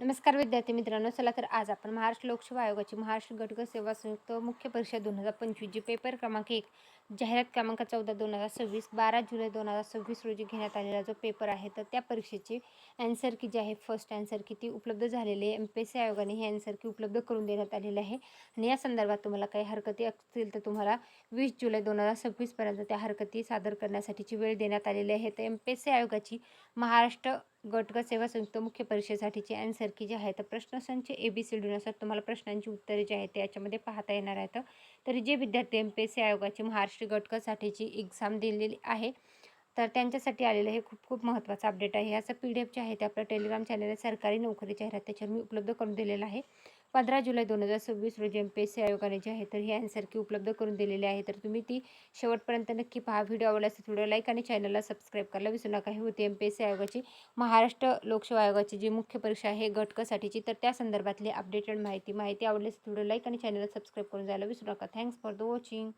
नमस्कार विद्यार्थी मित्रांनो, चला तर आज आपण महाराष्ट्र लोकसेवा आयोगाची महाराष्ट्र गटक सेवा संयुक्त मुख्य परीक्षा 2025 जी पेपर क्रमांक 1 जाहिरात क्रमांक 14/2026 12 जुलै 2026 रोजी घेण्यात आलेला जो पेपर आहे, तर त्या परीक्षेची ॲन्सर की जी आहे फर्स्ट ॲन्सर की ती उपलब्ध झालेली आहे. MPSC आयोगाने ही ॲन्सर की उपलब्ध करून देण्यात आलेली आहे आणि या संदर्भात तुम्हाला काही हरकती असतील तर तुम्हाला 20 जुलै 2026 पर्यंत त्या हरकती सादर करण्यासाठीची वेळ देण्यात आलेली आहे. तर MPSC आयोगाची महाराष्ट्र गट सेवा संयुक्त मुख्य परीक्षेसाठीची ॲन्सर की जे आहे तर प्रश्नसंच ABCDनुसार तुम्हाला प्रश्नांची उत्तरे जी आहेत ते याच्यामध्ये पाहता येणार आहेत. तरी जे विद्यार्थी MPSC आयोगाची महाराष्ट्र गटसाठीची एक्झाम दिलेली आहे तर त्यांच्यासाठी आलेलं हे खूप खूप महत्त्वाचं अपडेट आहे. याचा PDF जे आहे ते आपल्या टेलिग्राम चॅनल सरकारी नोकरी जाहिरात त्याच्यावर मी उपलब्ध करून दिलेला आहे. 15 जुलै 2026 रोजी MPSC आयोगाने जे आहे तर ही ॲन्सर की उपलब्ध करून दिलेली आहे. तर तुम्ही ती शेवटपर्यंत नक्की पहा. व्हिडिओ आवडल्यास व्हिडिओ लाईक आणि चॅनलला सबस्क्राईब करायला विसरू नका. ही होती MPSC आयोगाची महाराष्ट्र लोकसेवा आयोगाची जी मुख्य परीक्षा आहे गटकसाठीची, तर त्या संदर्भातली अपडेटेड माहिती आवडल्यास व्हिडिओ लाईक आणि चॅनलला सबस्क्राईब करून जायला विसरू नका. Thanks for the watching.